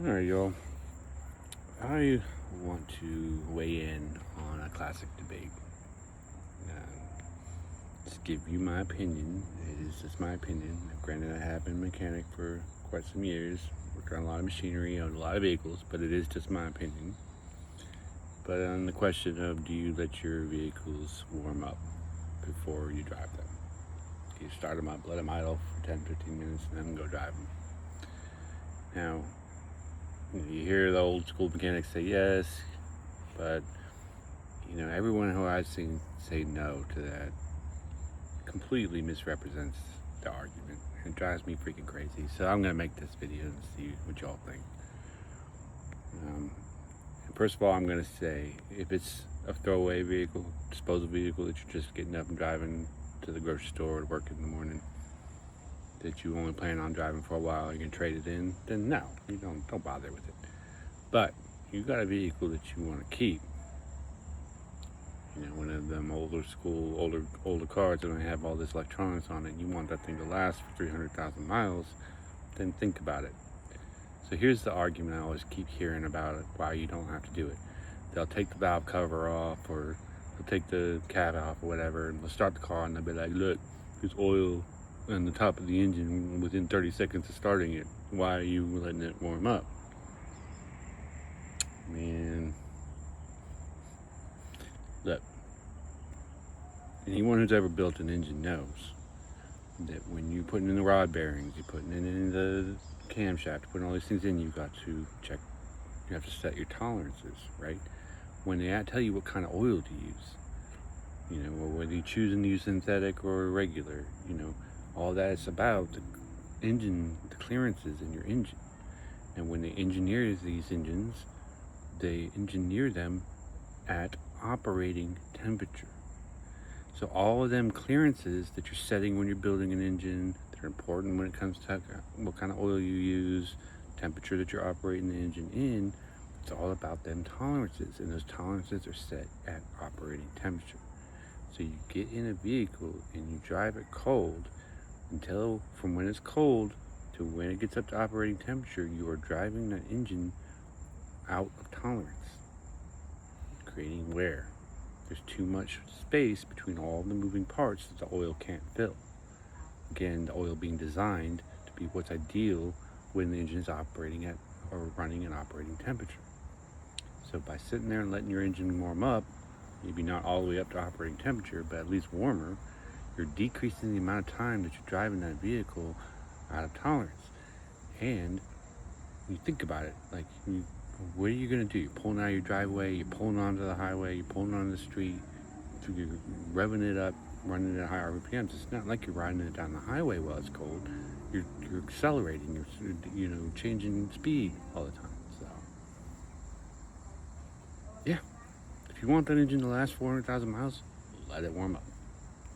Alright, y'all. I want to weigh in on a classic debate. Just give you my opinion. It is just my opinion. Granted, I have been a mechanic for quite some years, worked on a lot of machinery, owned a lot of vehicles, but it is just my opinion. But on the question of, do you let your vehicles warm up before you drive them? You start them up, let them idle for 10-15 minutes, and then go drive them. Now, you hear the old school mechanics say yes, but everyone who I've seen say no to that completely misrepresents the argument. It drives me freaking crazy. So I'm gonna make this video and see what y'all think. First of all, I'm gonna say, if it's a throwaway vehicle, disposable vehicle that you're just getting up and driving to the grocery store or to work in the morning, that you only plan on driving for a while, you're gonna trade it in, then no, you don't bother with it. But you got a vehicle that you want to keep, one of them older cars that don't have all this electronics on it, you want that thing to last for 300,000 miles, then think about it. So here's the argument I always keep hearing about it, why you don't have to do it. They'll take the valve cover off, or they'll take the cab off or whatever, and they'll start the car and they'll be like, look, there's oil on the top of the engine within 30 seconds of starting it. Why are you letting it warm up? Man, look, anyone who's ever built an engine knows that when you're putting in the rod bearings, you're putting it in the camshaft, putting all these things in, you've got to check, you have to set your tolerances, right? When they tell you what kind of oil to use, or whether you're choosing to use synthetic or regular, all that is about the clearances in your engine. And when they engineer these engines, they engineer them at operating temperature. So all of them clearances that you're setting when you're building an engine, they're important when it comes to what kind of oil you use, temperature that you're operating the engine in. It's all about them tolerances, and those tolerances are set at operating temperature. So you get in a vehicle and you drive it cold until, from when it's cold to when it gets up to operating temperature, you are driving that engine out of tolerance, creating wear. There's too much space between all the moving parts that the oil can't fill. Again, the oil being designed to be what's ideal when the engine is operating at or running at operating temperature. So by sitting there and letting your engine warm up, maybe not all the way up to operating temperature, but at least warmer, you're decreasing the amount of time that you're driving that vehicle out of tolerance. And you think about it, like, what are you gonna do? You're pulling out of your driveway, you're pulling onto the highway, you're pulling onto the street, you're revving it up, running at higher RPMs. It's not like you're riding it down the highway while it's cold. You're accelerating, you're changing speed all the time. So yeah, if you want that engine to last 400,000 miles, let it warm up.